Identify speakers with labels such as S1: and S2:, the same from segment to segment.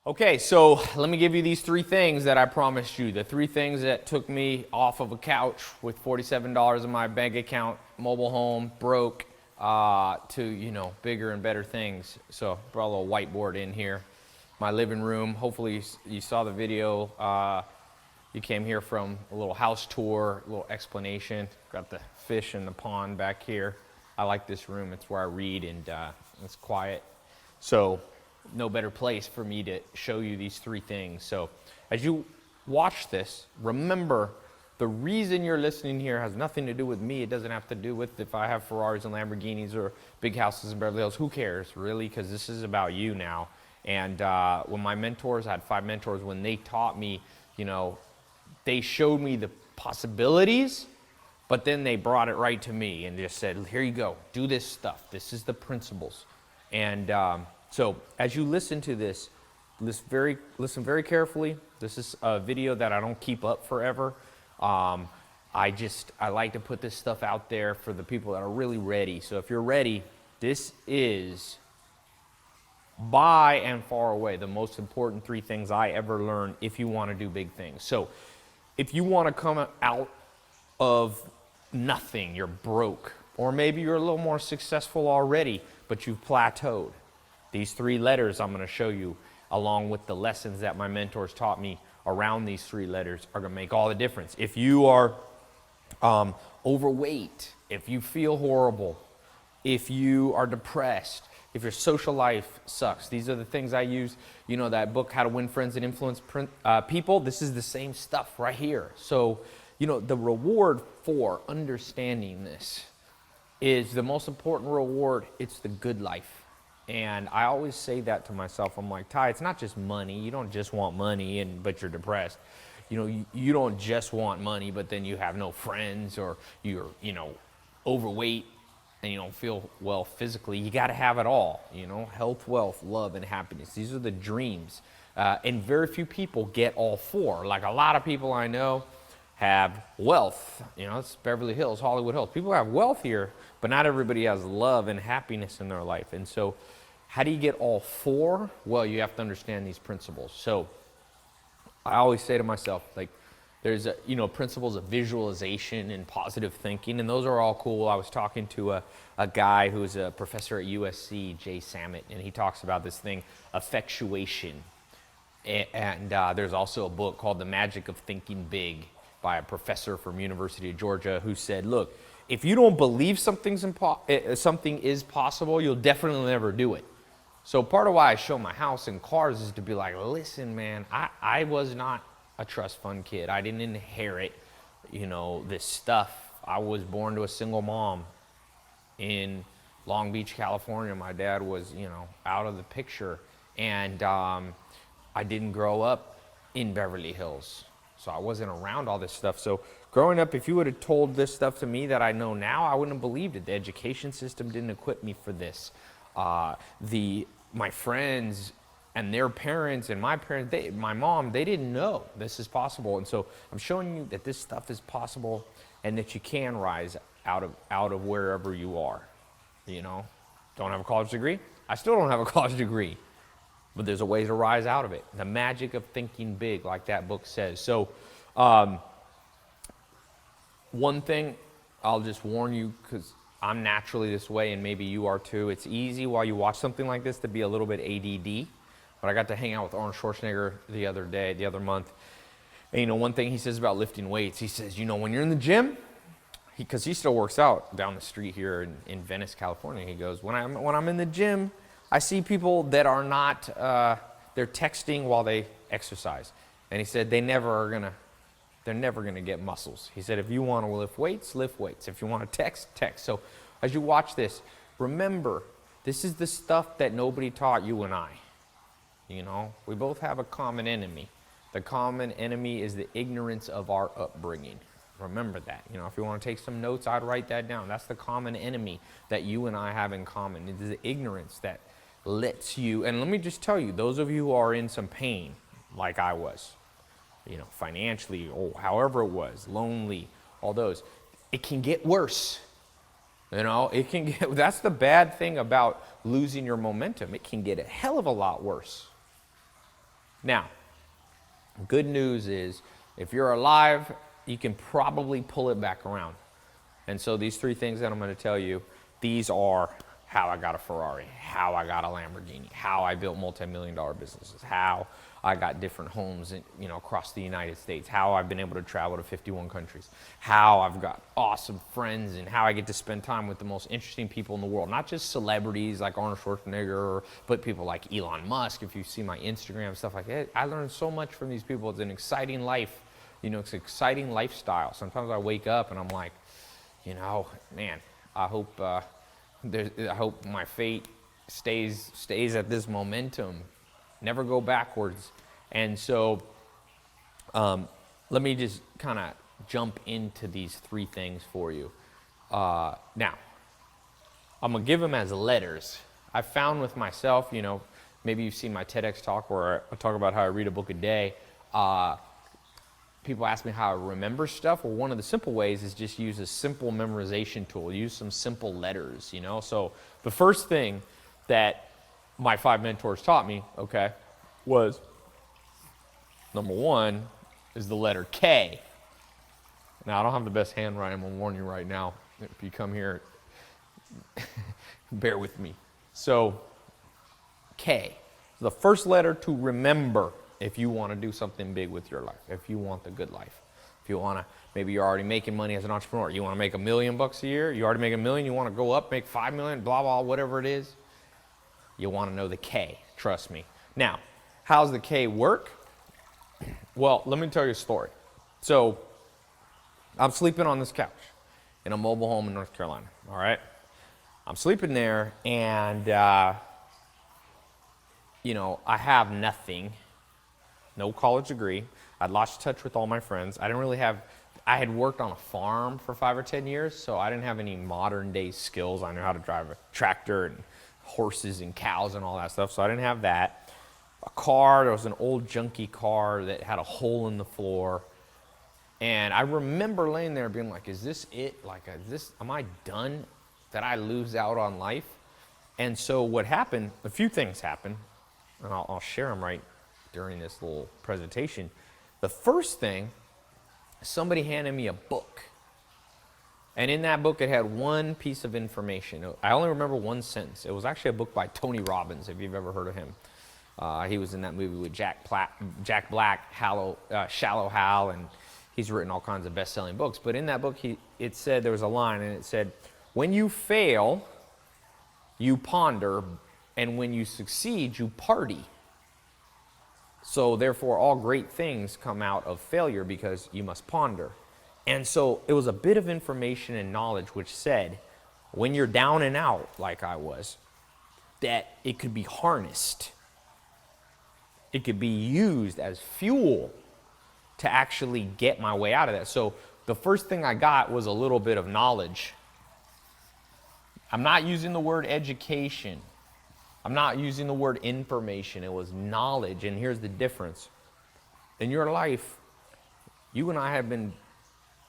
S1: Okay, so let me give you these three things that I promised you. The three things that took me off of a couch with $47 in my bank account, mobile home, broke, to, bigger and better things. So brought a little whiteboard in here. My living room, hopefully you saw the video. You came here from a little house tour, a little explanation. Got the fish in the pond back here. I like this room. It's where I read and it's quiet. So no better place for me to show you these three things. So as you watch this, remember the reason you're listening here has nothing to do with me. It doesn't have to do with if I have Ferraris and Lamborghinis or big houses in Beverly Hills. Who cares, really? Because this is about you now. And when my mentors, I had 5 mentors, when they taught me, they showed me the possibilities, but then they brought it right to me and just said, here you go, do this stuff. This is the principles. And so as you listen to this, listen very carefully. This is a video that I don't keep up forever. I like to put this stuff out there for the people that are really ready. So if you're ready, this is by and far away the most important 3 things I ever learned if you want to do big things. So if you want to come out of nothing, you're broke, or maybe you're a little more successful already, but you've plateaued. These 3 letters I'm going to show you, along with the lessons that my mentors taught me around these 3 letters, are going to make all the difference. If you are overweight, if you feel horrible, if you are depressed, if your social life sucks, these are the things I use. That book, How to Win Friends and Influence People, this is the same stuff right here. So, the reward for understanding this is the most important reward. It's the good life. And I always say that to myself. I'm like, Tai, it's not just money. You don't just want money but you're depressed. You don't just want money, but then you have no friends, or you're, overweight and you don't feel well physically. You got to have it all, health, wealth, love, and happiness. These are the dreams. And very few people get all 4. Like a lot of people I know have wealth. It's Beverly Hills, Hollywood Hills. People have wealth here, but not everybody has love and happiness in their life. And so how do you get all 4? Well, you have to understand these principles. So I always say to myself, there's principles of visualization and positive thinking, and those are all cool. I was talking to a guy who's a professor at USC, Jay Sammet, and he talks about this thing, effectuation. And there's also a book called The Magic of Thinking Big by a professor from University of Georgia who said, look, if you don't believe something is possible, you'll definitely never do it. So part of why I show my house and cars is to be like, listen, man, I was not a trust fund kid. I didn't inherit, this stuff. I was born to a single mom in Long Beach, California. My dad was, out of the picture. And I didn't grow up in Beverly Hills. So I wasn't around all this stuff. So growing up, if you would have told this stuff to me that I know now, I wouldn't have believed it. The education system didn't equip me for this. My friends and their parents and my parents, my mom, they didn't know this is possible. And so I'm showing you that this stuff is possible and that you can rise out of wherever you are. Don't have a college degree? I still don't have a college degree. But there's a way to rise out of it. The magic of thinking big, like that book says. So one thing I'll just warn you, because I'm naturally this way and maybe you are too. It's easy while you watch something like this to be a little bit ADD. But I got to hang out with Arnold Schwarzenegger the other month. And one thing he says about lifting weights, he says, when you're in the gym, because he still works out down the street here in Venice, California. He goes, when I'm in the gym, I see people that are not, they're texting while they exercise. And he said, they're never gonna get muscles. He said, if you want to lift weights, lift weights. If you want to text. So as you watch this, remember, this is the stuff that nobody taught you and I. We both have a common enemy. The common enemy is the ignorance of our upbringing. Remember that. If you want to take some notes, I'd write that down. That's the common enemy that you and I have in common. It is the ignorance that lets you, and let me just tell you, those of you who are in some pain, like I was, financially, or however it was, lonely, all those, it can get worse. It can get, that's the bad thing about losing your momentum. It can get a hell of a lot worse. Now, good news is if you're alive, you can probably pull it back around. And so these 3 things that I'm going to tell you, these are how I got a Ferrari, how I got a Lamborghini, how I built multi-million-dollar businesses, how I got different homes across the United States, how I've been able to travel to 51 countries, how I've got awesome friends, and how I get to spend time with the most interesting people in the world. Not just celebrities like Arnold Schwarzenegger, but people like Elon Musk. If you see my Instagram, stuff like that, I learned so much from these people. It's an exciting life. It's an exciting lifestyle. Sometimes I wake up and I'm like, man, I hope my fate stays at this momentum, never go backwards. And so let me just kind of jump into these 3 things for you. Now, I'm going to give them as letters. I found with myself, maybe you've seen my TEDx talk where I talk about how I read a book a day. People ask me how I remember stuff. Well, one of the simple ways is just use a simple memorization tool. Use some simple letters, So the first thing that my 5 mentors taught me, was number 1 is the letter K. Now, I don't have the best handwriting. I'm going to warn you right now. If you come here, bear with me. So, K. The first letter to remember if you want to do something big with your life, if you want the good life. If you want to, maybe you're already making money as an entrepreneur. You want to make $1 million a year. You already make $1 million. You want to go up, make 5 million, blah, blah, whatever it is. You want to know the K. Trust me. Now, how's the K work? Well, let me tell you a story. So, I'm sleeping on this couch in a mobile home in North Carolina, all right? I'm sleeping there, and, I have nothing, no college degree. I'd lost touch with all my friends. I had worked on a farm for 5 or 10 years, so I didn't have any modern day skills. I knew how to drive a tractor and horses and cows and all that stuff, so I didn't have that. A car, there was an old junky car that had a hole in the floor. And I remember laying there being like, is this it? Am I done? Did I lose out on life? And so what happened, a few things happened, and I'll share them right during this little presentation. The first thing, somebody handed me a book. And in that book, it had one piece of information. I only remember one sentence. It was actually a book by Tony Robbins, if you've ever heard of him. He was in that movie with Jack Black, Shallow Hal, and he's written all kinds of best-selling books. But in that book, it said, there was a line, and it said, when you fail, you ponder, and when you succeed, you party. So therefore, all great things come out of failure because you must ponder. And so it was a bit of information and knowledge which said, when you're down and out, like I was, that it could be harnessed. It could be used as fuel to actually get my way out of that. So the first thing I got was a little bit of knowledge. I'm not using the word education. I'm not using the word information. It was knowledge. And here's the difference. In your life, you and I have been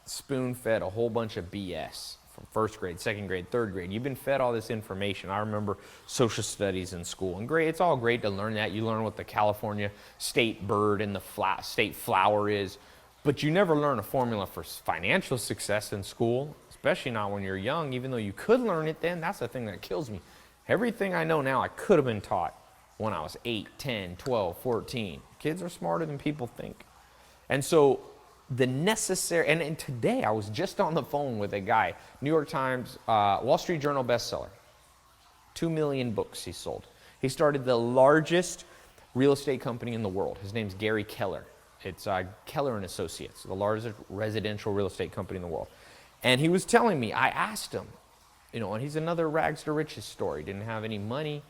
S1: spoon-fed a whole bunch of BS from first grade, second grade, third grade. You've been fed all this information. I remember social studies in school. And great, it's all great to learn that. You learn what the California state bird and the state flower is. But you never learn a formula for financial success in school, especially not when you're young. Even though you could learn it then, that's the thing that kills me. Everything I know now, I could have been taught when I was 8, 10, 12, 14. Kids are smarter than people think. And so the necessary, and today I was just on the phone with a guy, New York Times, Wall Street Journal bestseller. 2 million books he sold. He started the largest real estate company in the world. His name's Gary Keller. It's Keller and Associates, the largest residential real estate company in the world. And he was telling me, I asked him, and he's another rags to riches story. Didn't have any money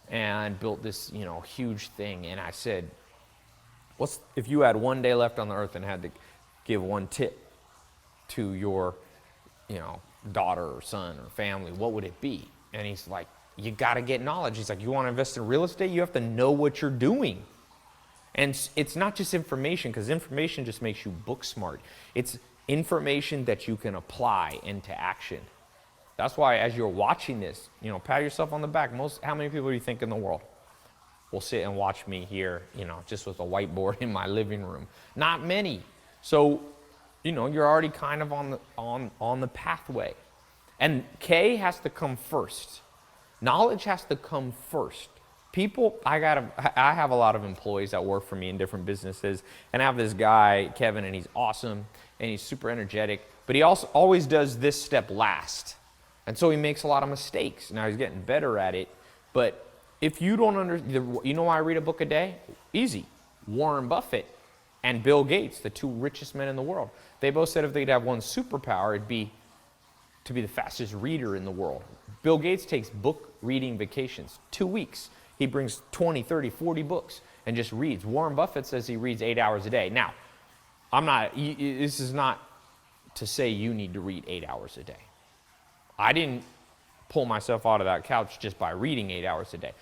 S1: and built this, huge thing. And I said, if you had one day left on the earth and had to give one tip to your, daughter or son or family, what would it be? And he's like, you got to get knowledge. He's like, you want to invest in real estate? You have to know what you're doing. And it's not just information, because information just makes you book smart. It's information that you can apply into action. That's why as you're watching this, pat yourself on the back. How many people do you think in the world? will sit and watch me here, just with a whiteboard in my living room. Not many. So, you're already kind of on the pathway. And K has to come first. Knowledge has to come first. People, I have a lot of employees that work for me in different businesses, and I have this guy, Kevin, and he's awesome, and he's super energetic, but he also always does this step last. And so he makes a lot of mistakes. Now he's getting better at it, but if you don't why I read a book a day? Easy. Warren Buffett and Bill Gates, the two richest men in the world, they both said if they'd have one superpower, it'd be to be the fastest reader in the world. Bill Gates takes book reading vacations, 2 weeks. He brings 20, 30, 40 books and just reads. Warren Buffett says he reads 8 hours a day. Now, this is not to say you need to read 8 hours a day. I didn't pull myself out of that couch just by reading 8 hours a day.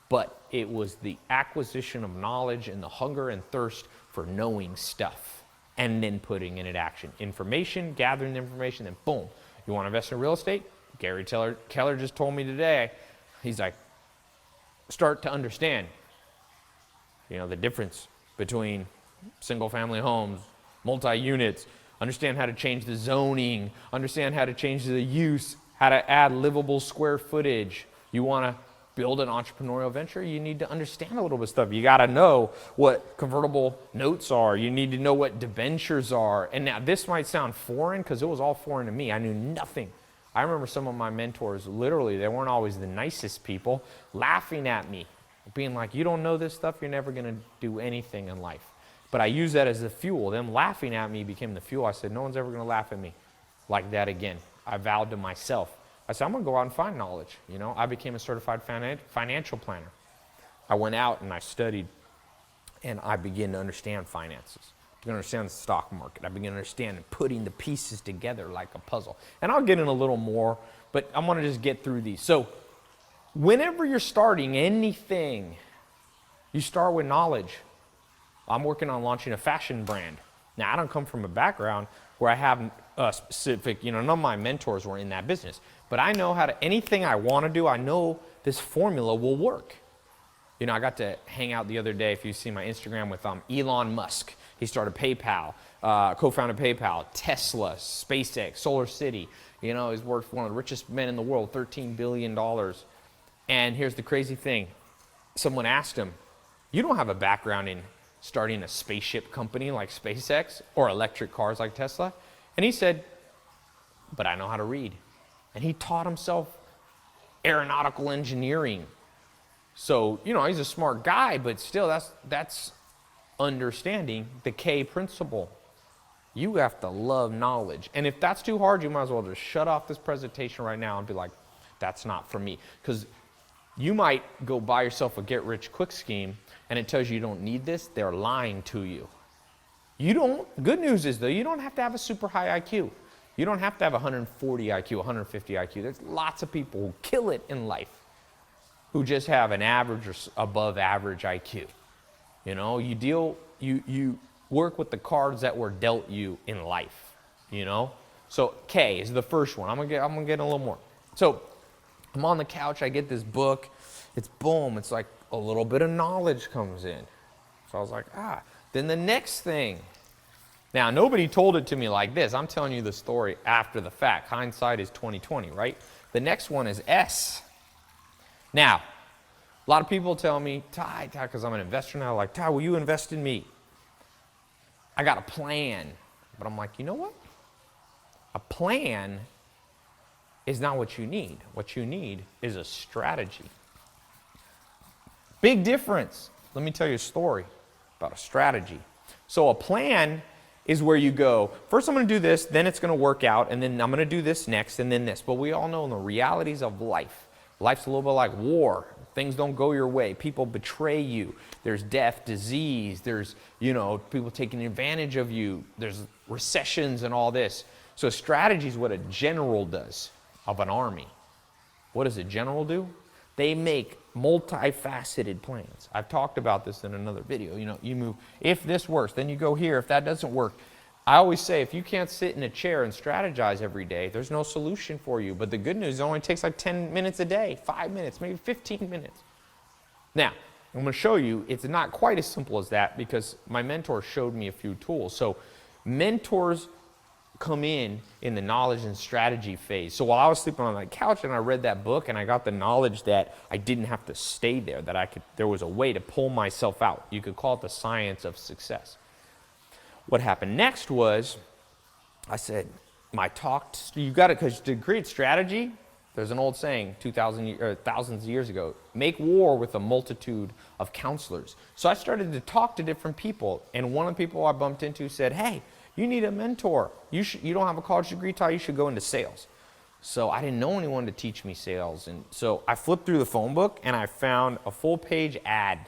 S1: But it was the acquisition of knowledge and the hunger and thirst for knowing stuff and then putting it in action. Information, gathering the information, then boom. You want to invest in real estate? Gary Keller just told me today, he's like, start to understand, the difference between single family homes, multi-units, understand how to change the zoning, understand how to change the use, how to add livable square footage. You want to build an entrepreneurial venture, you need to understand a little bit of stuff. You got to know what convertible notes are. You need to know what debentures are. And now this might sound foreign because it was all foreign to me. I knew nothing. I remember some of my mentors, literally, they weren't always the nicest people, laughing at me, being like, you don't know this stuff, you're never going to do anything in life. But I used that as the fuel. Them laughing at me became the fuel. I said, no one's ever going to laugh at me like that again. I vowed to myself. I said, I'm going to go out and find knowledge. I became a certified financial planner. I went out and I studied, and I began to understand finances. I began to understand the stock market. I began to understand putting the pieces together like a puzzle. And I'll get in a little more, but I'm going to just get through these. So whenever you're starting anything, you start with knowledge. I'm working on launching a fashion brand. Now, I don't come from a background where I have a specific, none of my mentors were in that business. But I know anything I want to do, I know this formula will work. I got to hang out the other day, if you see my Instagram, with Elon Musk. He started PayPal, co-founded PayPal, Tesla, SpaceX, Solar City. He's worth one of the richest men in the world, $13 billion. And here's the crazy thing. Someone asked him, you don't have a background in starting a spaceship company like SpaceX or electric cars like Tesla? And he said, but I know how to read. And he taught himself aeronautical engineering. So, he's a smart guy, but still that's understanding the K principle. You have to love knowledge. And if that's too hard, you might as well just shut off this presentation right now and be like, that's not for me. Because you might go buy yourself a get-rich-quick scheme and it tells you don't need this. They're lying to you. Good news is, though, you don't have to have a super high IQ. You don't have to have 140 IQ, 150 IQ. There's lots of people who kill it in life who just have an average or above average IQ. You work with the cards that were dealt you in life, So K is the first one. I'm gonna get a little more. So I'm on the couch, I get this book. It's boom, it's like a little bit of knowledge comes in. So I was like, Then the next thing. Now, nobody told it to me like this. I'm telling you the story after the fact. Hindsight is 20/20, right? The next one is S. Now, a lot of people tell me, Tai, because I'm an investor now, like, Tai, will you invest in me? I got a plan. But I'm like, you know what? A plan is not what you need. What you need is a strategy. Big difference. Let me tell you a story about a strategy. So a plan is where you go, first I'm going to do this, then it's going to work out, and then I'm going to do this next, and then this. But we all know the realities of life. Life's a little bit like war. Things don't go your way. People betray you. There's death, disease. There's, people taking advantage of you. There's recessions and all this. So strategy is what a general does of an army. What does a general do? They make multifaceted plans. I've talked about this in another video. You move, if this works, then you go here. If that doesn't work, I always say, if you can't sit in a chair and strategize every day, there's no solution for you. But the good news, it only takes like 10 minutes a day, 5 minutes, maybe 15 minutes. Now, I'm going to show you it's not quite as simple as that because my mentor showed me a few tools. So mentors come in the knowledge and strategy phase. So while I was sleeping on that couch and I read that book and I got the knowledge that I didn't have to stay there, that there was a way to pull myself out. You could call it the science of success. What happened next was I said, you got it, because to create strategy, there's an old saying, thousands of years ago, make war with a multitude of counselors. So I started to talk to different people, and one of the people I bumped into said, hey, you need a mentor. You don't have a college degree, Tai, you should go into sales. So I didn't know anyone to teach me sales, and so I flipped through the phone book and I found a full-page ad.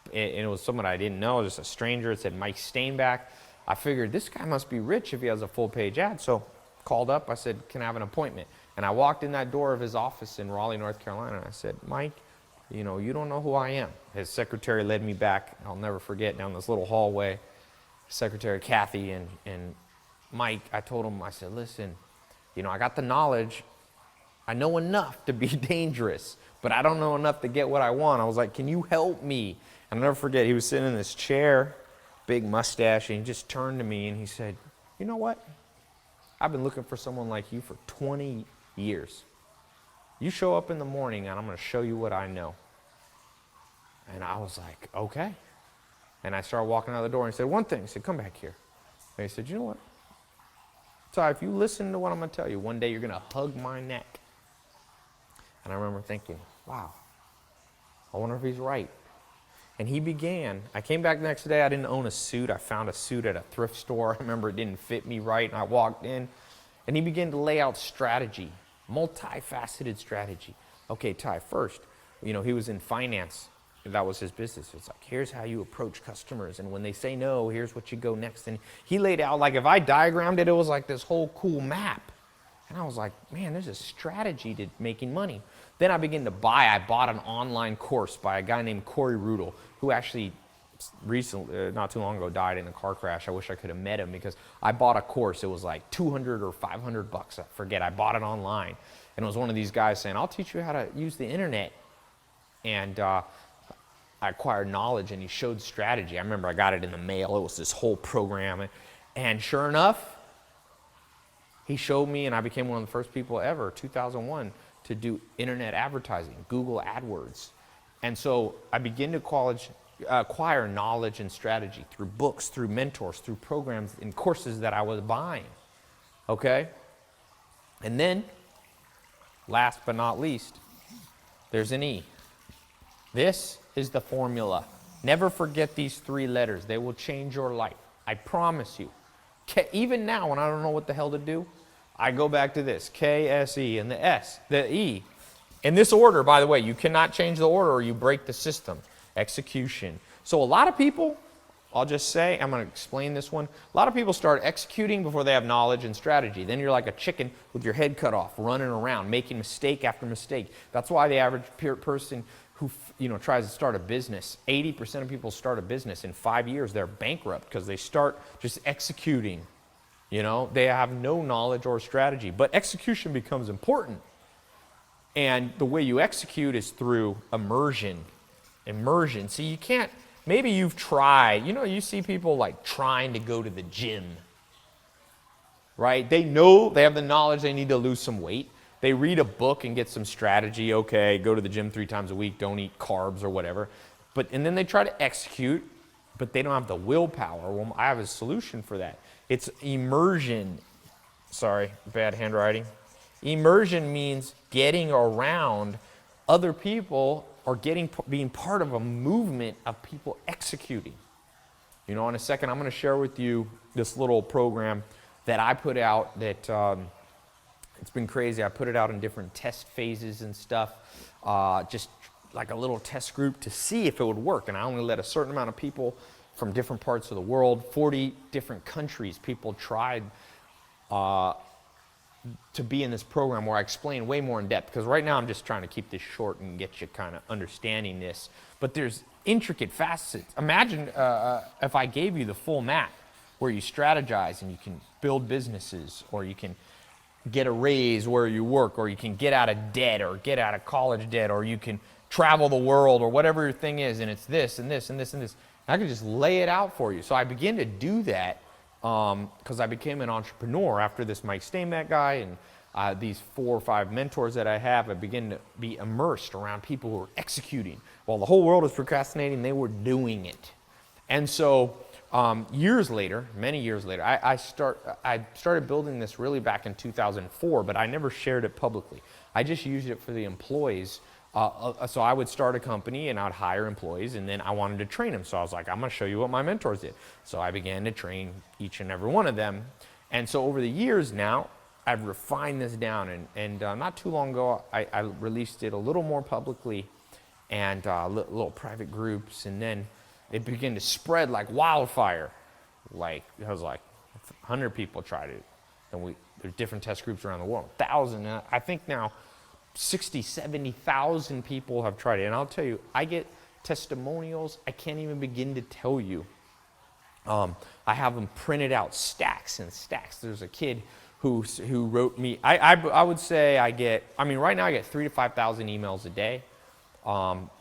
S1: And it was someone I didn't know, just a stranger. It said Mike Stainback. I figured this guy must be rich if he has a full-page ad. So called up, I said, can I have an appointment? And I walked in that door of his office in Raleigh, North Carolina, and I said, Mike, you don't know who I am. His secretary led me back, I'll never forget, down this little hallway. Secretary Kathy and Mike, I told him, I said, listen, I got the knowledge. I know enough to be dangerous, but I don't know enough to get what I want. I was like, can you help me? And I'll never forget, he was sitting in this chair, big mustache, and he just turned to me and he said, you know what? I've been looking for someone like you for 20 years. You show up in the morning and I'm going to show you what I know. And I was like, okay. And I started walking out the door and he said, one thing. He said, come back here. And he said, you know what? Tai, if you listen to what I'm going to tell you, one day you're going to hug my neck. And I remember thinking, wow, I wonder if he's right. And he began. I came back the next day. I didn't own a suit. I found a suit at a thrift store. I remember it didn't fit me right. And I walked in and he began to lay out strategy, multifaceted strategy. Okay, Tai, first, he was in finance. That was his business. It's like, here's how you approach customers. And when they say no, here's what you go next. And he laid out, like if I diagrammed it, it was like this whole cool map. And I was like, man, there's a strategy to making money. Then I bought an online course by a guy named Corey Rudel, who actually recently, not too long ago, died in a car crash. I wish I could have met him because I bought a course. It was like $200 or $500. I forget. I bought it online. And it was one of these guys saying, I'll teach you how to use the internet. And I acquired knowledge and he showed strategy. I remember I got it in the mail. It was this whole program. And sure enough, he showed me and I became one of the first people ever, 2001, to do internet advertising, Google AdWords. And so I began to acquire knowledge and strategy through books, through mentors, through programs and courses that I was buying. Okay? And then, last but not least, there's an E. This is the formula. Never forget these 3 letters. They will change your life. I promise you. Even now, when I don't know what the hell to do, I go back to this. K-S-E and the S, the E. In this order, by the way, you cannot change the order or you break the system. Execution. So a lot of people, I'll just say, I'm going to explain this one. A lot of people start executing before they have knowledge and strategy. Then you're like a chicken with your head cut off, running around, making mistake after mistake. That's why the average person who tries to start a business, 80% of people start a business in 5 years, they're bankrupt because they start just executing. They have no knowledge or strategy, but execution becomes important. And the way you execute is through immersion. See, you can't, maybe you've tried, you see people like trying to go to the gym, right? They know, they have the knowledge they need to lose some weight. They read a book and get some strategy. Okay, go to the gym 3 times a week, don't eat carbs or whatever. And then they try to execute, but they don't have the willpower. Well, I have a solution for that. It's immersion. Sorry, bad handwriting. Immersion means getting around other people or being part of a movement of people executing. In a second, I'm going to share with you this little program that I put out that it's been crazy. I put it out in different test phases and stuff, just like a little test group to see if it would work. And I only let a certain amount of people from different parts of the world, 40 different countries, people tried to be in this program where I explain way more in depth. Because right now I'm just trying to keep this short and get you kind of understanding this. But there's intricate facets. Imagine if I gave you the full map where you strategize and you can build businesses, or you can get a raise where you work, or you can get out of debt or get out of college debt, or you can travel the world or whatever your thing is, and it's this and this and this and this. And I could just lay it out for you. So I began to do that because I became an entrepreneur after this Mike Steinbeck guy and these 4 or 5 mentors that I have. I began to be immersed around people who were executing. While the whole world was procrastinating, they were doing it. And so years later, many years later, I started building this really back in 2004, but I never shared it publicly. I just used it for the employees. So I would start a company and I'd hire employees, and then I wanted to train them. So I was like, I'm going to show you what my mentors did. So I began to train each and every one of them. And so over the years now, I've refined this down, and not too long ago, I released it a little more publicly and little private groups, and then it began to spread like wildfire. Like, it was like 100 people tried it, and there's different test groups around the world, 1,000. I think now 60, 70,000 people have tried it. And I'll tell you, I get testimonials I can't even begin to tell you. I have them printed out, stacks and stacks. There's a kid who wrote me, I would say right now I get 3,000 to 5,000 emails a day,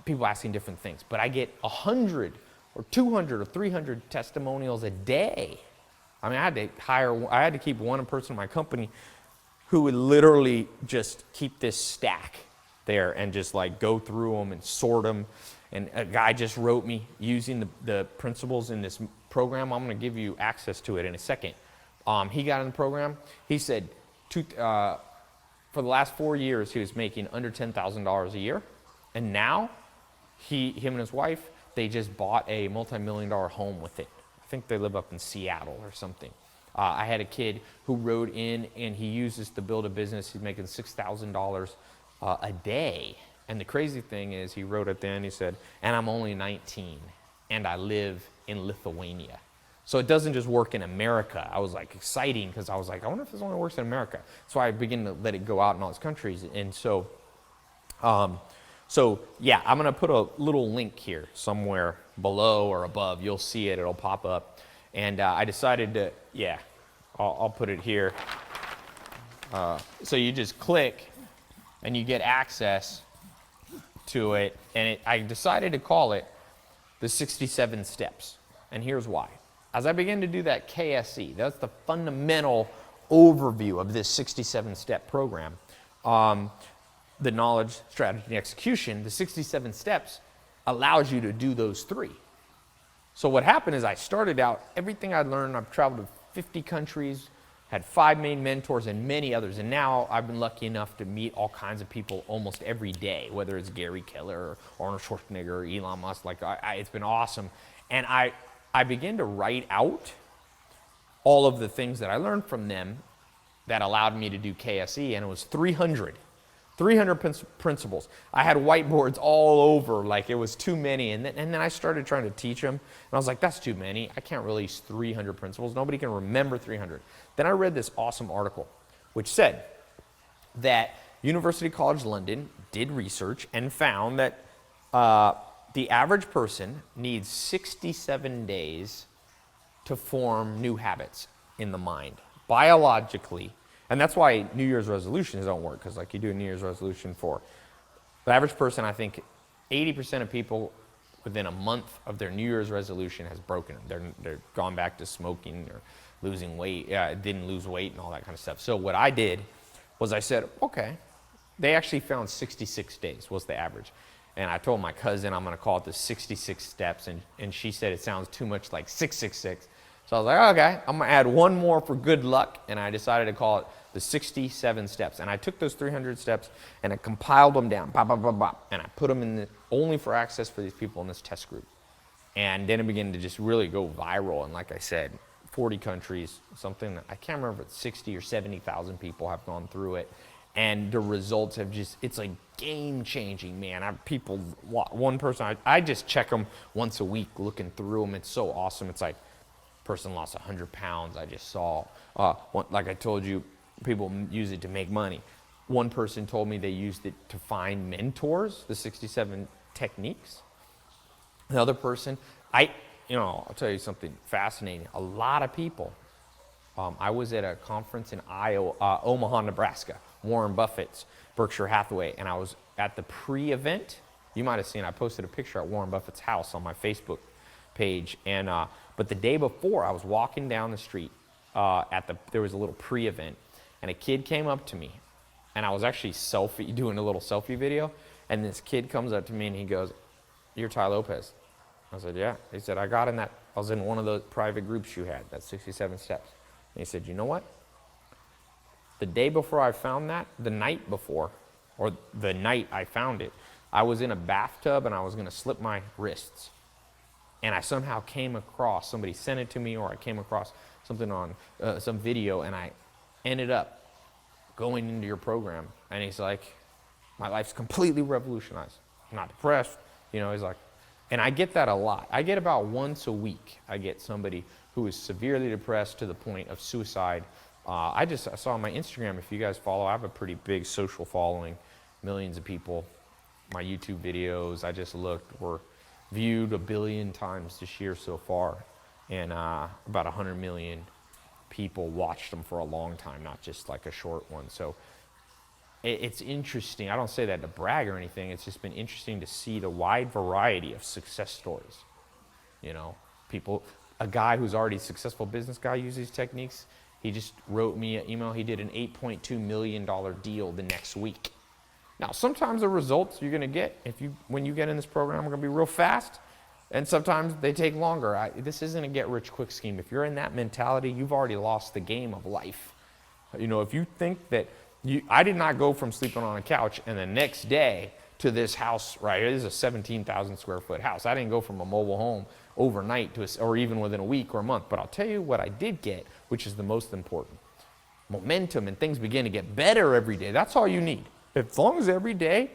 S1: people asking different things, but I get 100 or 200 or 300 testimonials a day. I mean, I had to keep one person in my company who would literally just keep this stack there and just like go through them and sort them. And a guy just wrote me using the principles in this program. I'm going to give you access to it in a second. He got in the program. He said for the last 4 years, he was making under $10,000 a year. And now him and his wife, they just bought a multi-million-dollar home with it. I think they live up in Seattle or something. I had a kid who wrote in, and he uses to build a business. He's making $6,000 a day. And the crazy thing is, he wrote at the end, he said, and I'm only 19, and I live in Lithuania. So it doesn't just work in America. I was like exciting because I was like, I wonder if this only works in America. So I began to let it go out in all these countries. And so yeah, I'm going to put a little link here somewhere below or above. You'll see it. It'll pop up. And I decided to, yeah, I'll put it here. So you just click and you get access to it. And I decided to call it the 67 steps. And here's why. As I began to do that KSE, that's the fundamental overview of this 67-step program. The knowledge, strategy, and execution, the 67 steps allows you to do those 3. So what happened is I started out, everything I learned, I've traveled to 50 countries, had 5 main mentors and many others. And now I've been lucky enough to meet all kinds of people almost every day, whether it's Gary Keller or Arnold Schwarzenegger or Elon Musk. Like it's been awesome. And I began to write out all of the things that I learned from them that allowed me to do KSE, and it was 300 principles. I had whiteboards all over, like it was too many, and then I started trying to teach them, and I was like, that's too many. I can't release 300 principles. Nobody can remember 300. Then I read this awesome article, which said that University College London did research and found that the average person needs 67 days to form new habits in the mind, biologically. And that's why New Year's resolutions don't work, because like you do a New Year's resolution for the average person, I think 80% of people within a month of their New Year's resolution has broken them. They're gone back to smoking or losing weight, didn't lose weight and all that kind of stuff. So what I did was I said, okay, they actually found 66 days was the average. And I told my cousin I'm going to call it the 66 steps, and she said it sounds too much like 666. So I was like, okay, I'm going to add one more for good luck, and I decided to call it the 67 steps. And I took those 300 steps, and I compiled them down, and I put them in only for access for these people in this test group. And then it began to just really go viral, and like I said, 40 countries, something that I can't remember if it's 60 or 70,000 people have gone through it. And the results have it's like game-changing, man. One person, I just check them once a week looking through them. It's so awesome. It's like, person lost 100 pounds, I just saw. Like I told you, people use it to make money. One person told me they used it to find mentors, the 67 techniques. The other person, I'll tell you something fascinating. A lot of people, I was at a conference in Omaha, Nebraska, Warren Buffett's Berkshire Hathaway, and I was at the pre-event. You might have seen, I posted a picture at Warren Buffett's house on my Facebook page. And, but the day before, I was walking down the street there was a little pre-event, and a kid came up to me, and I was actually doing a little selfie video, and this kid comes up to me and he goes, "You're Tai Lopez." I said, "Yeah." He said, I was in one of those private groups you had, that 67 steps. And he said, "You know what? The day before I found that, the night before, or the night I found it, I was in a bathtub and I was gonna slip my wrists. And I somehow came across, somebody sent it to me, or I came across something on some video, and I ended up going into your program." And he's like, "My life's completely revolutionized. I'm not depressed." You know, he's like, and I get that a lot. I get about once a week, I get somebody who is severely depressed to the point of suicide. I saw on my Instagram, if you guys follow, I have a pretty big social following, millions of people. My YouTube videos, I just looked, were viewed 1 billion times this year so far. And about 100 million people watched them for a long time, not just like a short one. So it's interesting. I don't say that to brag or anything. It's just been interesting to see the wide variety of success stories. You know, a guy who's already a successful business guy uses these techniques. He just wrote me an email. He did an $8.2 million deal the next week. Now, sometimes the results you're going to get when you get in this program are going to be real fast, and sometimes they take longer. This isn't a get-rich-quick scheme. If you're in that mentality, you've already lost the game of life. You know, if you think that I did not go from sleeping on a couch and the next day to this house right here. This is a 17,000 square foot house. I didn't go from a mobile home overnight or even within a week or a month. But I'll tell you what I did get, which is the most important. Momentum, and things begin to get better every day. That's all you need. As long as every day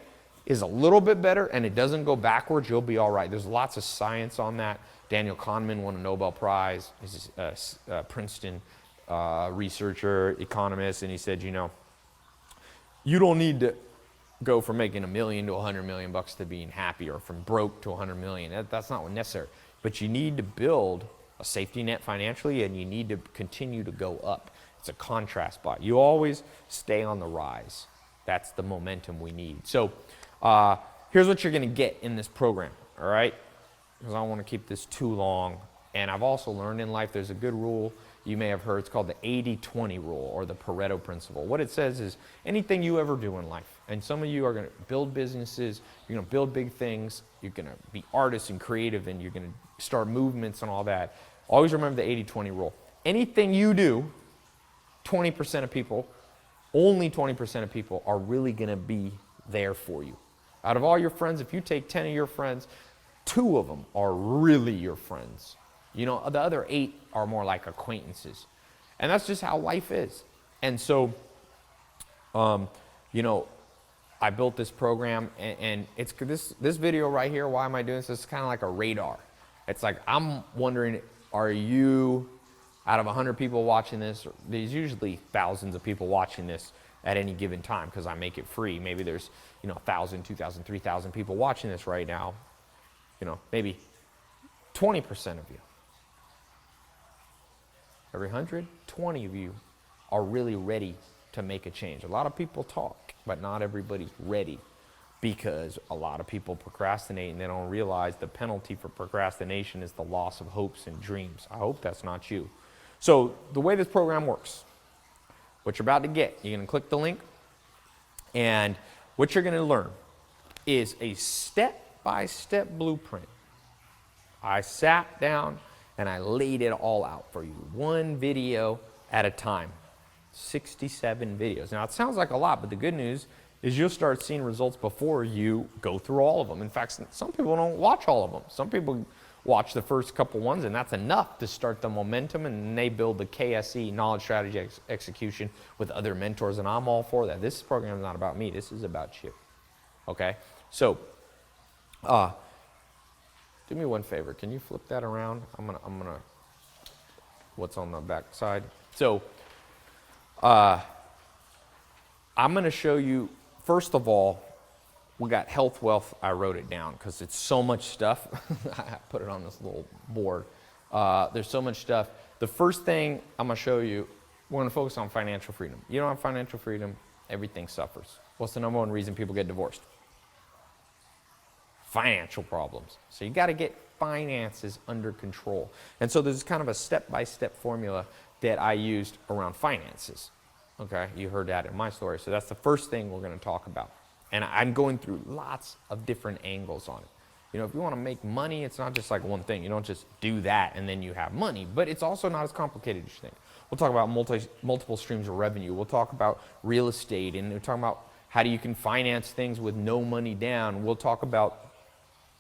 S1: is a little bit better and it doesn't go backwards, you'll be all right. There's lots of science on that. Daniel Kahneman won a Nobel Prize. He's a Princeton researcher, economist, and he said, you don't need to go from making $1 million to $100 million to being happy, or from broke to $100 million. That's not necessary. But you need to build a safety net financially, and you need to continue to go up. It's a contrast spot. You always stay on the rise. That's the momentum we need. So here's what you're going to get in this program, all right? Because I don't want to keep this too long. And I've also learned in life there's a good rule you may have heard. It's called the 80-20 rule, or the Pareto principle. What it says is anything you ever do in life, and some of you are going to build businesses, you're going to build big things, you're going to be artists and creative, and you're going to start movements and all that. Always remember the 80-20 rule. Anything you do, 20% of people, only 20% of people are really going to be there for you. Out of all your friends, if you take 10 of your friends, 2 of them are really your friends. The other 8 are more like acquaintances. And that's just how life is. And so, I built this program, and it's this video right here. Why am I doing this? It's kind of like a radar. It's like, I'm wondering, are you, out of 100 people watching this, there's usually thousands of people watching this at any given time because I make it free. Maybe there's, 1,000, 2,000, 3,000 people watching this right now. Maybe 20% of you. Every 100, 20 of you are really ready to make a change. A lot of people talk, but not everybody's ready, because a lot of people procrastinate and they don't realize the penalty for procrastination is the loss of hopes and dreams. I hope that's not you. So the way this program works, what you're about to get, you're going to click the link, and what you're going to learn is a step-by-step blueprint. I sat down and I laid it all out for you, one video at a time, 67 videos. Now, it sounds like a lot, but the good news is you'll start seeing results before you go through all of them. In fact, some people don't watch all of them. Some people watch the first couple ones, and that's enough to start the momentum, and they build the KSE, knowledge, strategy, execution, with other mentors, and I'm all for that. This program is not about me. This is about you, okay? So, do me one favor. Can you flip that around? I'm gonna. What's on the back side? So, I'm gonna show you. First of all, we got health, wealth. I wrote it down because it's so much stuff. I put it on this little board. There's so much stuff. The first thing I'm gonna show you, we're gonna focus on financial freedom. You don't have financial freedom, everything suffers. What's the number one reason people get divorced? financial problems. So you got to get finances under control. And so there's kind of a step-by-step formula that I used around finances. Okay, you heard that in my story. So that's the first thing we're going to talk about. And I'm going through lots of different angles on it. You know, if you want to make money, it's not just like one thing. You don't just do that and then you have money. But it's also not as complicated as you think. We'll talk about multiple streams of revenue. We'll talk about real estate, and we'll talk about how you can finance things with no money down. We'll talk about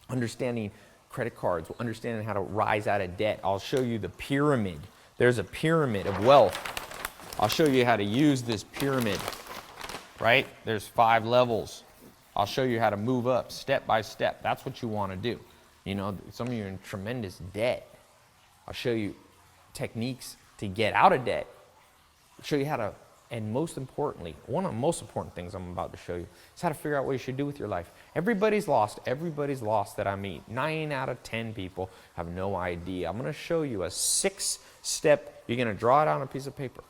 S1: understanding credit cards, understanding how to rise out of debt. I'll show you the pyramid. There's a pyramid of wealth. I'll show you how to use this pyramid, right? There's 5 levels. I'll show you how to move up step by step. That's what you want to do. You know, some of you are in tremendous debt. I'll show you techniques to get out of debt. I'll show you how to, and most importantly, one of the most important things I'm about to show you is how to figure out what you should do with your life. Everybody's lost that I meet. 9 out of 10 people have no idea. I'm going to show you a 6-step, you're going to draw it on a piece of paper.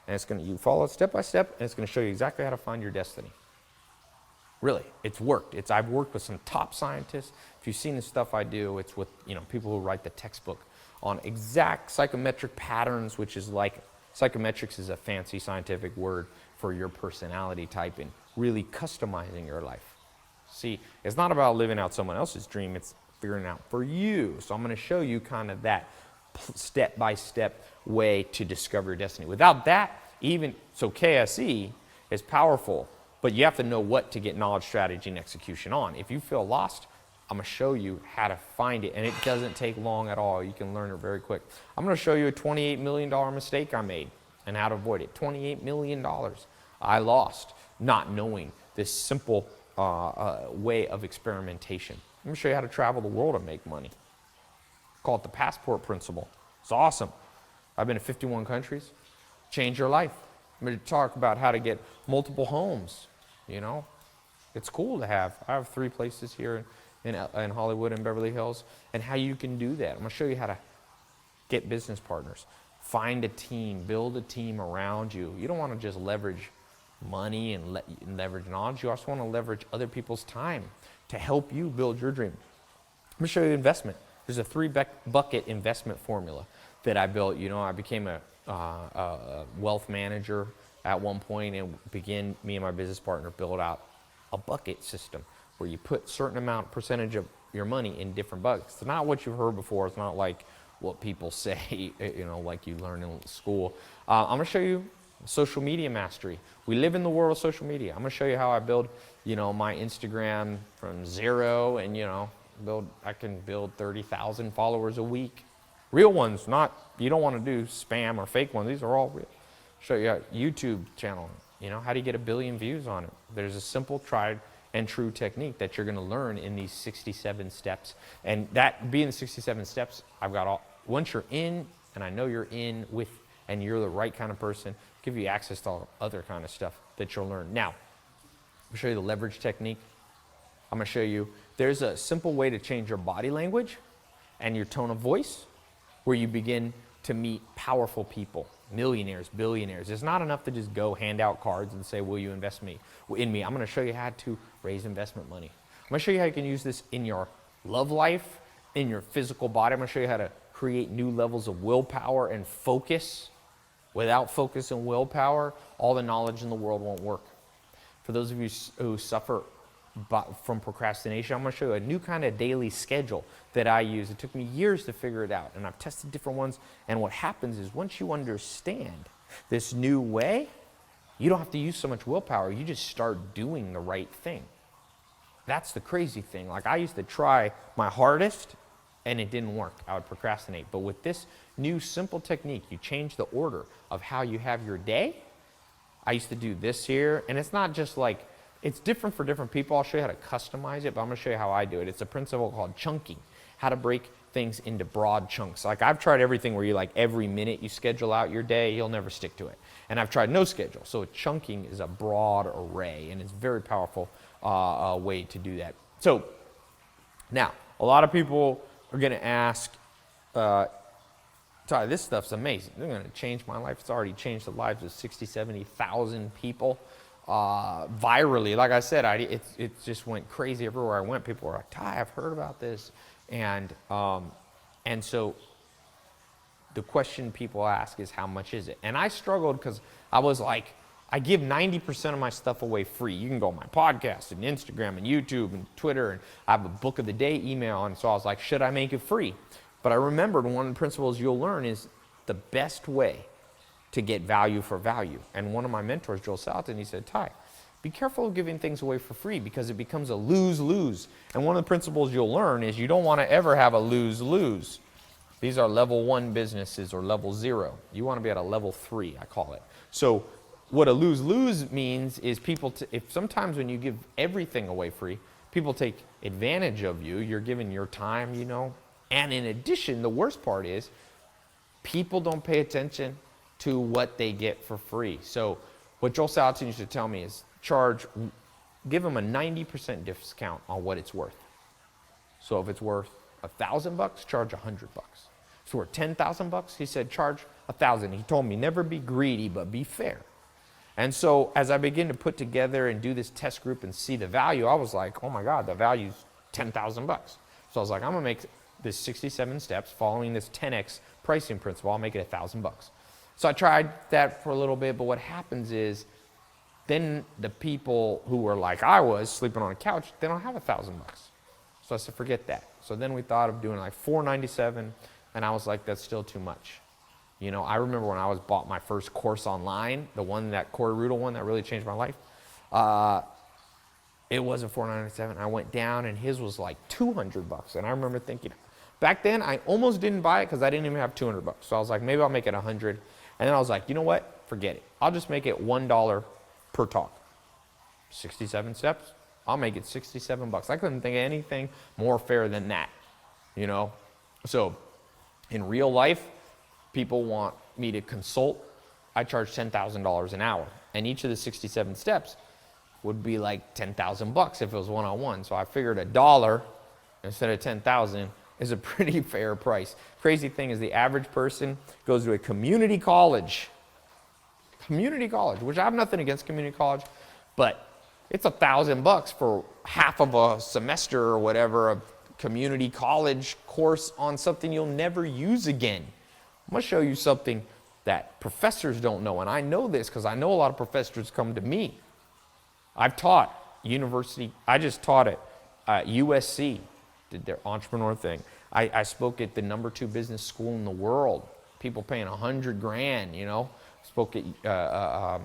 S1: And it's going to, you follow it step by step, and it's going to show you exactly how to find your destiny. Really, it's worked. I've worked with some top scientists. If you've seen the stuff I do, it's with, you know, people who write the textbook on exact psychometric patterns, which is like, psychometrics is a fancy scientific word for your personality type and really customizing your life. See, it's not about living out someone else's dream, it's figuring out for you. So I'm going to show you kind of that step-by-step way to discover your destiny. Without that, so KSE is powerful, but you have to know what to get knowledge, strategy, and execution on. If you feel lost, I'm going to show you how to find it, and it doesn't take long at all. You can learn it very quick. I'm going to show you a $28 million mistake I made and how to avoid it. $28 million I lost not knowing this simple way of experimentation. I'm going to show you how to travel the world and make money. Call it the passport principle. It's awesome. I've been to 51 countries. Change your life. I'm going to talk about how to get multiple homes. You know, it's cool to have. I have 3 places here in Hollywood and Beverly Hills, and how you can do that. I'm going to show you how to get business partners, find a team, build a team around you. You don't want to just leverage money and leverage knowledge. You also want to leverage other people's time to help you build your dream. I'm going to show you investment. There's a 3-bucket investment formula that I built. You know, I became a wealth manager at one point, and me and my business partner built out a bucket system where you put certain percentage of your money in different buckets. It's not what you've heard before. It's not like what people say, you know, like you learn in school. I'm going to show you social media mastery. We live in the world of social media. I'm going to show you how I build, you know, my Instagram from 0, and, you know, I can build 30,000 followers a week. Real ones, you don't want to do spam or fake ones. These are all real. Show you a YouTube channel. You know, how do you get 1 billion views on it? There's a simple, tried and true technique that you're going to learn in these 67 steps. And that being the 67 steps, once you're in, and I know you're in with, and you're the right kind of person, give you access to all other kind of stuff that you'll learn. Now, I'll show you the leverage technique. I'm going to show you, there's a simple way to change your body language and your tone of voice where you begin to meet powerful people, millionaires, billionaires. It's not enough to just go hand out cards and say, will you invest in me? I'm going to show you how to raise investment money. I'm going to show you how you can use this in your love life, in your physical body. I'm going to show you how to create new levels of willpower and focus. Without focus and willpower, all the knowledge in the world won't work. For those of you who suffer from procrastination, I'm going to show you a new kind of daily schedule that I use. It took me years to figure it out, and I've tested different ones. And what happens is once you understand this new way, you don't have to use so much willpower. You just start doing the right thing. That's the crazy thing. Like, I used to try my hardest, and it didn't work. I would procrastinate. But with this new simple technique, you change the order of how you have your day. I used to do this here, and it's not just like, it's different for different people. I'll show you how to customize it, but I'm going to show you how I do it. It's a principle called chunking, how to break things into broad chunks. Like, I've tried everything where you, like, every minute you schedule out your day, you'll never stick to it. And I've tried no schedule. So chunking is a broad array, and it's a very powerful way to do that. So now, a lot of people are going to ask, Tai, this stuff's amazing. They're going to change my life. It's already changed the lives of 60, 70,000 people. virally. Like I said, it just went crazy everywhere I went. People were like, Tai, I've heard about this. And so the question people ask is, how much is it? And I struggled because I was like, I give 90% of my stuff away free. You can go on my podcast and Instagram and YouTube and Twitter, and I have a book of the day email. And so I was like, should I make it free? But I remembered one of the principles you'll learn is the best way to get value for value. And one of my mentors, Joel Salatin, he said, Tai, be careful of giving things away for free because it becomes a lose-lose. And one of the principles you'll learn is you don't want to ever have a lose-lose. These are level 1 businesses or level 0. You want to be at a level 3, I call it. So what a lose-lose means is people, if sometimes when you give everything away free, people take advantage of you. You're giving your time, you know. And in addition, the worst part is people don't pay attention to what they get for free. So what Joel Salatin used to tell me is give them a 90% discount on what it's worth. So if it's worth $1,000, charge $100. If it's worth $10,000, he said, charge $1,000. He told me, never be greedy, but be fair. And so as I begin to put together and do this test group and see the value, I was like, oh my God, the value's $10,000. So I was like, I'm gonna make this 67 steps following this 10x pricing principle. I'll make it $1,000. So I tried that for a little bit, but what happens is then the people who were like I was, sleeping on a couch, they don't have $1,000. So I said, forget that. So then we thought of doing like $497, and I was like, that's still too much. You know, I remember when I bought my first course online, the one, that Corey Rudel one that really changed my life. It wasn't $497. I went down, and his was like $200. And I remember thinking, back then I almost didn't buy it because I didn't even have $200. So I was like, maybe I'll make it $100. And then I was like, you know what? Forget it. I'll just make it $1 per talk. 67 steps. I'll make it $67. I couldn't think of anything more fair than that, you know? So in real life, people want me to consult. I charge $10,000 an hour. And each of the 67 steps would be like $10,000 if it was one-on-one. So I figured $1 instead of 10,000 is a pretty fair price. Crazy thing is the average person goes to a community college, which I have nothing against community college, but it's $1,000 for half of a semester or whatever, a community college course on something you'll never use again. I'm gonna show you something that professors don't know, and I know this because I know a lot of professors come to me. I've taught university, I just taught at USC, did their entrepreneur thing. I spoke at the #2 business school in the world, people paying $100,000, you know. Spoke at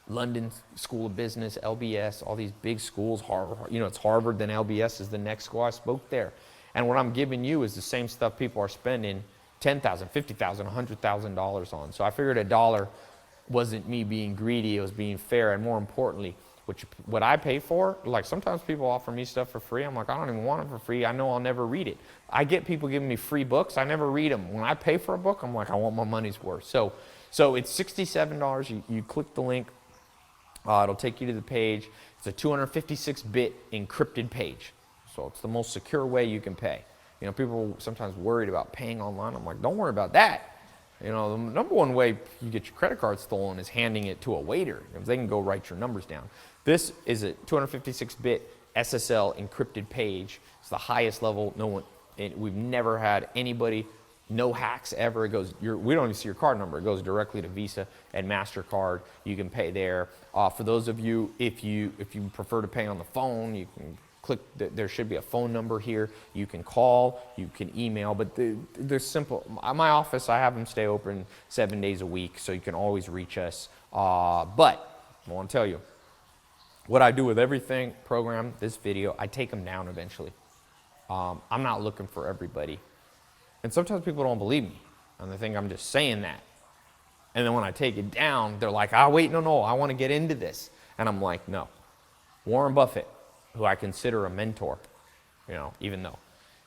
S1: London School of Business, LBS, all these big schools, Harvard, you know, it's Harvard, then LBS is the next school. I spoke there. And what I'm giving you is the same stuff people are spending $10,000, $50,000, $100,000 on. So I figured $1 wasn't me being greedy, it was being fair, and more importantly, what I pay for, like sometimes people offer me stuff for free. I'm like, I don't even want it for free. I know I'll never read it. I get people giving me free books. I never read them. When I pay for a book, I'm like, I want my money's worth. So it's $67. You click the link. It'll take you to the page. It's a 256-bit encrypted page. So it's the most secure way you can pay. You know, people are sometimes worried about paying online. I'm like, don't worry about that. You know, the number one way you get your credit card stolen is handing it to a waiter. They can go write your numbers down. This is a 256-bit SSL encrypted page. It's the highest level. We've never had anybody, no hacks ever. It goes, we don't even see your card number. It goes directly to Visa and MasterCard. You can pay there. For those of you, if you prefer to pay on the phone, you can click, there should be a phone number here. You can call, you can email, but they're simple. My office, I have them stay open 7 days a week, so you can always reach us. But I want to tell you, what I do with everything, program, this video, I take them down eventually. I'm not looking for everybody. And sometimes people don't believe me, and they think I'm just saying that. And then when I take it down, they're like, wait, no, I want to get into this. And I'm like, no. Warren Buffett, who I consider a mentor, you know, even though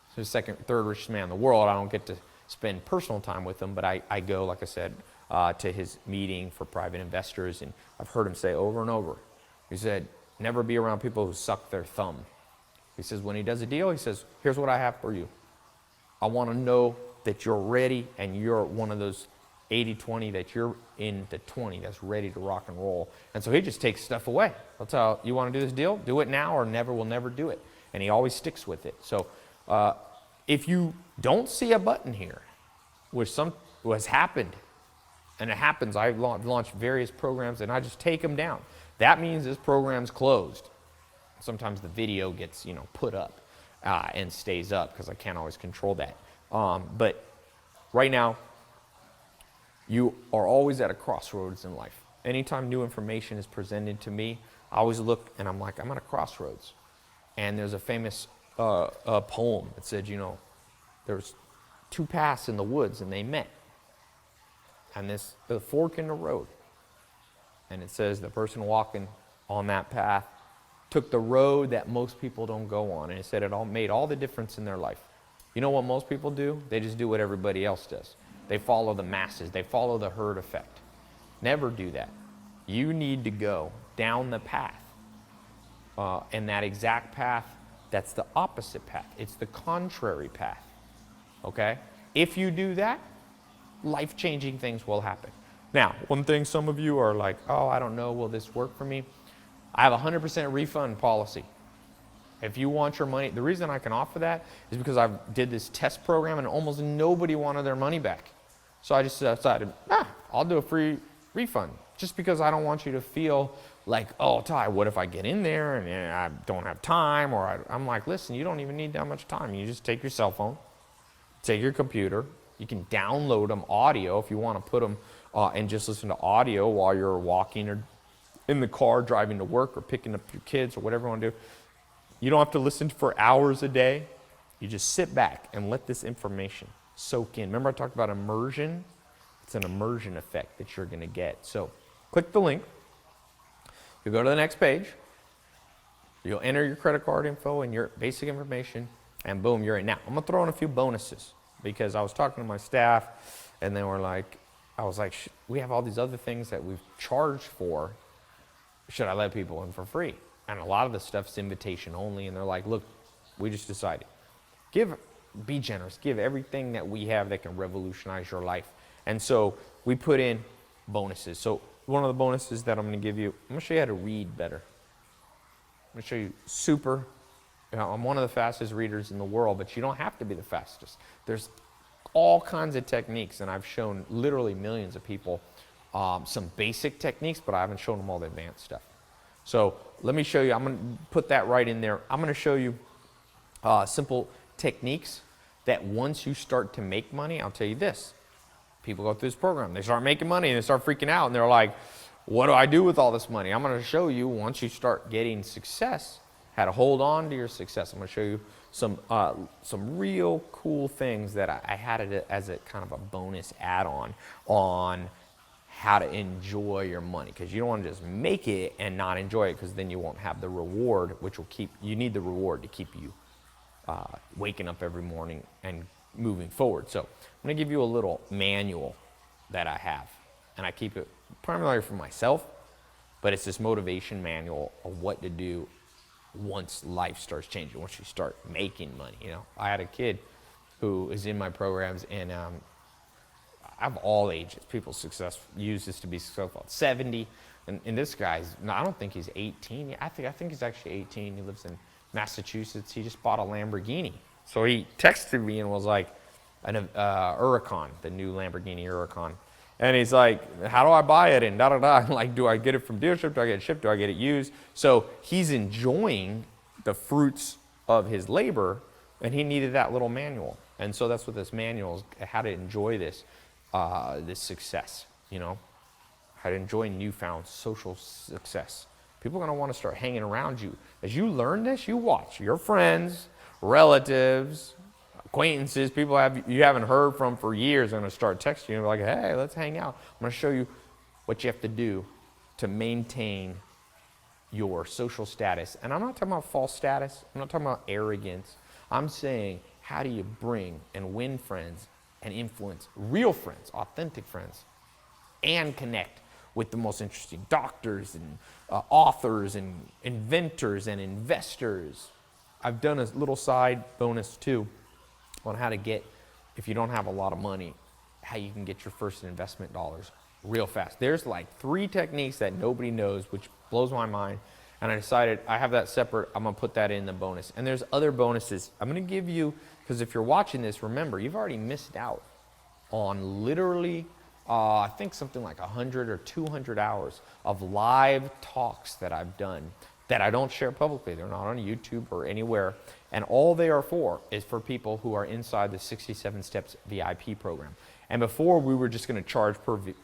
S1: he's the second, third richest man in the world, I don't get to spend personal time with him, but I go, like I said, to his meeting for private investors, and I've heard him say over and over, he said, never be around people who suck their thumb. He says, when he does a deal, he says, here's what I have for you. I want to know that you're ready and you're one of those 80-20 that you're in the 20 that's ready to rock and roll. And so he just takes stuff away. That's how you want to do this deal? Do it now or we'll never do it. And he always sticks with it. So if you don't see a button here, which has happened, and it happens, I've launched various programs and I just take them down. That means this program's closed. Sometimes the video gets, put up and stays up because I can't always control that. But right now, you are always at a crossroads in life. Anytime new information is presented to me, I always look and I'm like, I'm at a crossroads. And there's a famous poem that said, there's two paths in the woods and they met. And the fork in the road. And it says the person walking on that path took the road that most people don't go on. And it said it all made all the difference in their life. You know what most people do? They just do what everybody else does. They follow the masses. They follow the herd effect. Never do that. You need to go down the path. And that exact path, that's the opposite path. It's the contrary path. Okay? If you do that, life-changing things will happen. Now, one thing some of you are like, oh, I don't know, will this work for me? I have a 100% refund policy. If you want your money, the reason I can offer that is because I did this test program and almost nobody wanted their money back. So I just decided, I'll do a free refund. Just because I don't want you to feel like, oh, Tai, what if I get in there and I don't have time? Or I'm like, listen, you don't even need that much time. You just take your cell phone, take your computer. You can download them audio if you want to put them and just listen to audio while you're walking or in the car driving to work or picking up your kids or whatever you want to do. You don't have to listen for hours a day. You just sit back and let this information soak in. Remember I talked about immersion? It's an immersion effect that you're going to get. So click the link. You'll go to the next page. You'll enter your credit card info and your basic information, and boom, you're in. Now, I'm going to throw in a few bonuses because I was talking to my staff, and they were like, I was like, we have all these other things that we've charged for. Should I let people in for free? And a lot of the stuff's invitation only, and they're like, look, we just decided. Be generous. Give everything that we have that can revolutionize your life. And so we put in bonuses. So one of the bonuses that I'm going to give you, I'm going to show you how to read better. I'm going to show you I'm one of the fastest readers in the world, but you don't have to be the fastest. There's all kinds of techniques, and I've shown literally millions of people some basic techniques, but I haven't shown them all the advanced stuff. So let me show you. I'm going to put that right in there. I'm going to show you simple techniques that once you start to make money, I'll tell you this. People go through this program. They start making money, and they start freaking out, and they're like, what do I do with all this money? I'm going to show you once you start getting success, how to hold on to your success. I'm going to show you some real cool things that I had it as a kind of a bonus add-on on how to enjoy your money, because you don't want to just make it and not enjoy it, because then you won't have the reward, which will you need the reward to keep you waking up every morning and moving forward. So I'm going to give you a little manual that I have, and I keep it primarily for myself, but it's this motivation manual of what to do once life starts changing, once you start making money. I had a kid who is in my programs, and I have all ages. People use this to be successful. 70, and this guy's, I don't think he's 18. I think he's actually 18. He lives in Massachusetts. He just bought a Lamborghini. So he texted me and was like, an Huracan, the new Lamborghini Huracan. And he's like, how do I buy it? And da-da-da. I'm like, do I get it from dealership? Do I get it shipped? Do I get it used? So he's enjoying the fruits of his labor, and he needed that little manual. And so that's what this manual is, how to enjoy this success, how to enjoy newfound social success. People are going to want to start hanging around you. As you learn this, you watch your friends, relatives, acquaintances, people you haven't heard from for years are going to start texting you and be like, hey, let's hang out. I'm going to show you what you have to do to maintain your social status. And I'm not talking about false status. I'm not talking about arrogance. I'm saying, how do you bring and win friends and influence real friends, authentic friends, and connect with the most interesting doctors and authors and inventors and investors. I've done a little side bonus too on how to get, if you don't have a lot of money, how you can get your first investment dollars real fast. There's like 3 techniques that nobody knows, which blows my mind. And I decided I have that separate. I'm going to put that in the bonus. And there's other bonuses I'm going to give you, because if you're watching this, remember, you've already missed out on literally, I think something like 100 or 200 hours of live talks that I've done that I don't share publicly. They're not on YouTube or anywhere. And all they are for is for people who are inside the 67 Steps VIP program. And before, we were just going to charge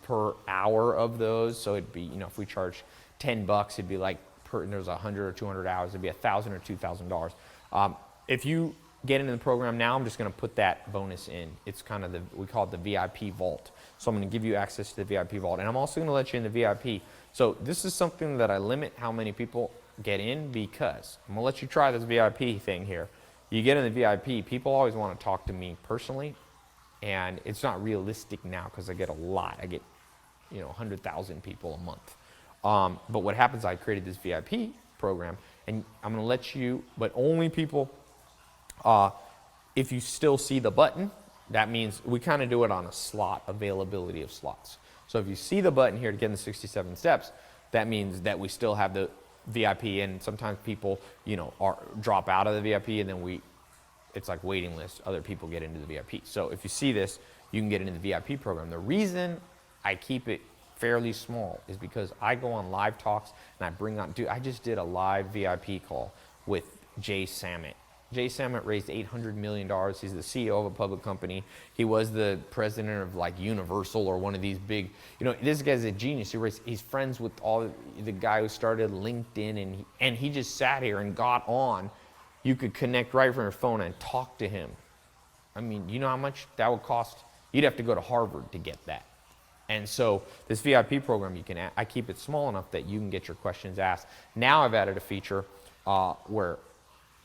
S1: per hour of those. So it'd be, you know, if we charge $10, it'd be like, and there's 100 or 200 hours, it'd be $1,000 or $2,000. If you get into the program now, I'm just going to put that bonus in. It's kind of we call it the VIP vault. So I'm going to give you access to the VIP vault, and I'm also going to let you in the VIP. So this is something that I limit how many people get in, because I'm going to let you try this VIP thing here. You get in the VIP, people always want to talk to me personally, and it's not realistic now because I get a lot. I get, you know, 100,000 people a month. But what happens, I created this VIP program, and I'm going to let you, but only people, if you still see the button, that means we kind of do it on a slot, availability of slots. So if you see the button here to get in the 67 steps, that means that we still have the VIP, and sometimes people, you know, drop out of the VIP, and then it's like waiting list, other people get into the VIP. So if you see this, you can get into the VIP program. The reason I keep it fairly small is because I go on live talks and I bring on, I just did a live VIP call with Jay Samit. Jay Samit raised $800 million. He's the CEO of a public company. He was the president of like Universal or one of these big, you know, this guy's a genius. He's friends with the guy who started LinkedIn, and he just sat here and got on. You could connect right from your phone and talk to him. I mean, you know how much that would cost? You'd have to go to Harvard to get that. And so this VIP program, I keep it small enough that you can get your questions asked. Now I've added a feature where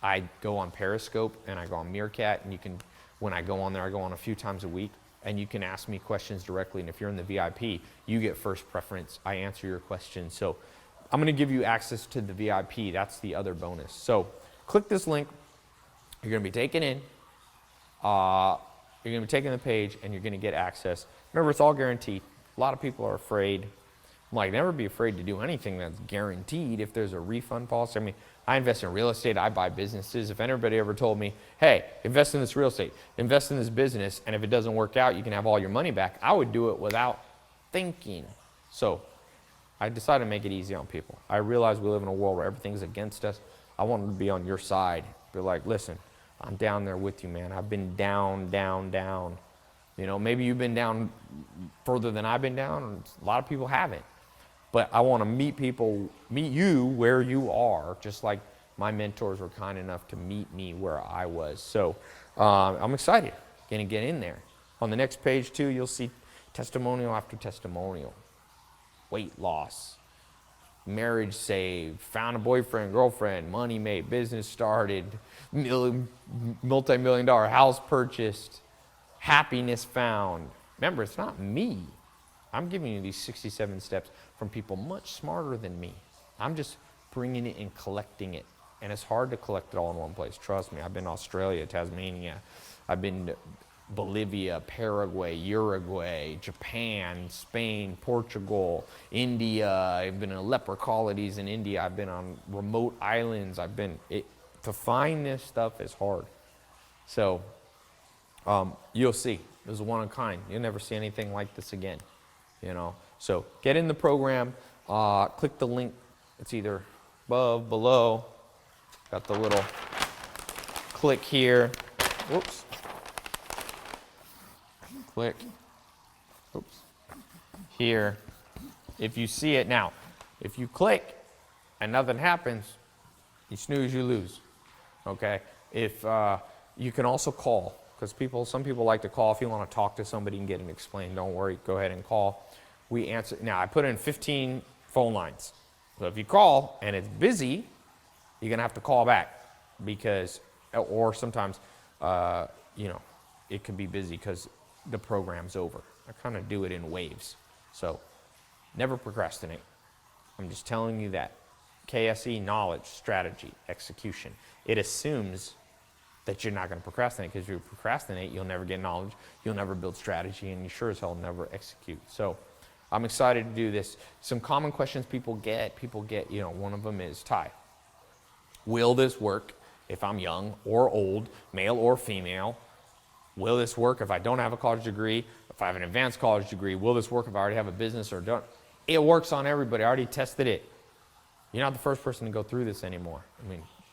S1: I go on Periscope and I go on Meerkat, and when I go on there, I go on a few times a week, and you can ask me questions directly. And if you're in the VIP, you get first preference. I answer your questions. So I'm going to give you access to the VIP. That's the other bonus. So click this link. You're going to be taken in. You're going to be taken to the page, and you're going to get access. Remember, it's all guaranteed. A lot of people are afraid. I'm like, never be afraid to do anything that's guaranteed if there's a refund policy. I mean, I invest in real estate. I buy businesses. If anybody ever told me, hey, invest in this real estate, invest in this business, and if it doesn't work out, you can have all your money back, I would do it without thinking. So I decided to make it easy on people. I realize we live in a world where everything's against us. I wanted to be on your side. Be like, listen, I'm down there with you, man. I've been down, down, down. You know, maybe you've been down further than I've been down, and a lot of people haven't. But I want to meet you where you are, just like my mentors were kind enough to meet me where I was. So I'm excited, going to get in there. On the next page, too, you'll see testimonial after testimonial. Weight loss, marriage saved, found a boyfriend, girlfriend, money made, business started, multi-million-dollar house purchased, happiness found. Remember, it's not me. I'm giving you these 67 steps from people much smarter than me. I'm just bringing it and collecting it. And it's hard to collect it all in one place. Trust me, I've been to Australia, Tasmania. I've been to Bolivia, Paraguay, Uruguay, Japan, Spain, Portugal, India. I've been in leper colonies in India. I've been on remote islands. To find this stuff is hard. So you'll see. There's one of a kind. You'll never see anything like this again. You know, so get in the program, click the link. It's either above, below. Got the little click here. Whoops. Click. Oops. Here. If you see it now, if you click and nothing happens, you snooze, you lose. Okay. If you can also call. Because some people like to call. If you want to talk to somebody and get it explained, don't worry, go ahead and call. We answer. Now, I put in 15 phone lines. So if you call and it's busy, you're going to have to call back or sometimes, it could be busy because the program's over. I kind of do it in waves. So never procrastinate. I'm just telling you that. KSE, knowledge, strategy, execution. It assumes that you're not going to procrastinate, because if you procrastinate, you'll never get knowledge, you'll never build strategy, and you sure as hell never execute. So I'm excited to do this. Some common questions people get, one of them is, Tai, will this work if I'm young or old, male or female? Will this work if I don't have a college degree? If I have an advanced college degree, will this work if I already have a business or don't? It works on everybody. I already tested it. You're not the first person to go through this anymore.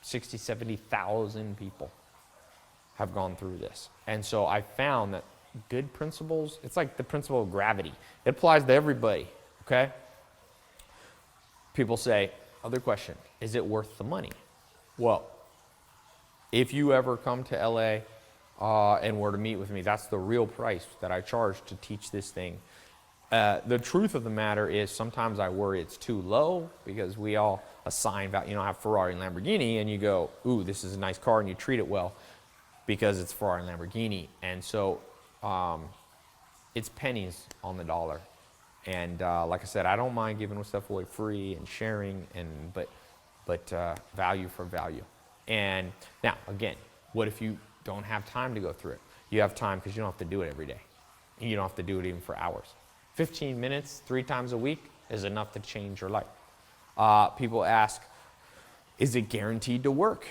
S1: 60, 70,000 people have gone through this. And so I found that good principles, it's like the principle of gravity. It applies to everybody, okay? People say, other question, is it worth the money? Well, if you ever come to LA and were to meet with me, that's the real price that I charge to teach this thing. The truth of the matter is sometimes I worry it's too low, because we all assign value, have Ferrari and Lamborghini, and you go, ooh, this is a nice car, and you treat it well because it's Ferrari and Lamborghini. And so it's pennies on the dollar. And like I said, I don't mind giving stuff away free and sharing, but value for value. And now, again, what if you don't have time to go through it? You have time because you don't have to do it every day. And you don't have to do it even for hours. 15 minutes, 3 times a week is enough to change your life. People ask, is it guaranteed to work?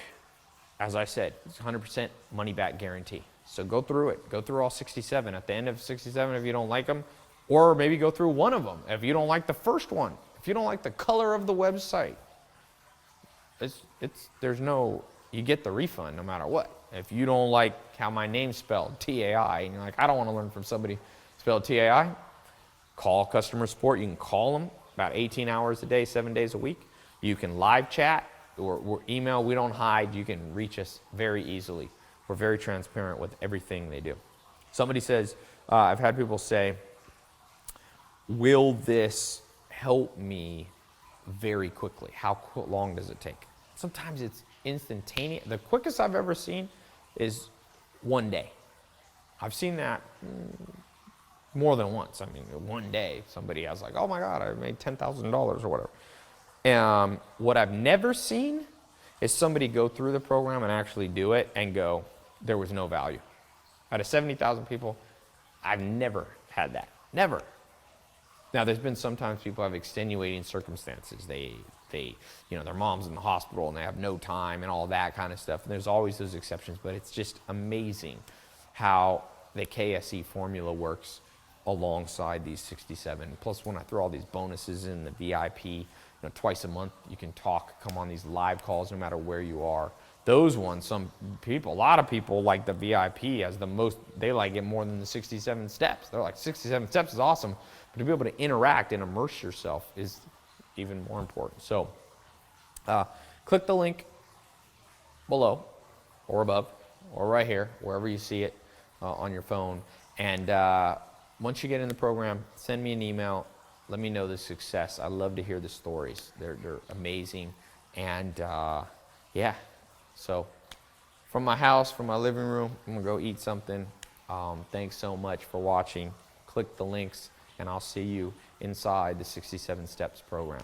S1: As I said, it's 100% money back guarantee. So go through it. Go through all 67. At the end of 67, if you don't like them, or maybe go through one of them. If you don't like the first one, if you don't like the color of the website, you get the refund no matter what. If you don't like how my name's spelled, T-A-I, and you're like, I don't want to learn from somebody spelled T-A-I, call customer support. You can call them about 18 hours a day, 7 days a week. You can live chat or email. We don't hide. You can reach us very easily. We're very transparent with everything they do. Somebody says, I've had people say, will this help me very quickly? How long does it take? Sometimes it's instantaneous. The quickest I've ever seen is 1 day. I've seen that more than once. 1 day, somebody has like, oh my God, I made $10,000 or whatever. What I've never seen is somebody go through the program and actually do it and go, there was no value. Out of 70,000 people, I've never had that. Never. Now, there's been sometimes people have extenuating circumstances. Their mom's in the hospital and they have no time and all that kind of stuff. And there's always those exceptions, but it's just amazing how the KSE formula works alongside these 67. Plus, when I throw all these bonuses in the VIP, twice a month you can come on these live calls no matter where you are. Those ones, a lot of people like the VIP as the most, they like it more than the 67 steps. They're like, 67 steps is awesome, but to be able to interact and immerse yourself is even more important. So click the link below or above or right here, wherever you see it on your phone. And once you get in the program, send me an email. Let me know the success. I love to hear the stories. They're amazing. And yeah, so from my house, from my living room, I'm going to go eat something. Thanks so much for watching. Click the links, and I'll see you inside the 67 Steps program.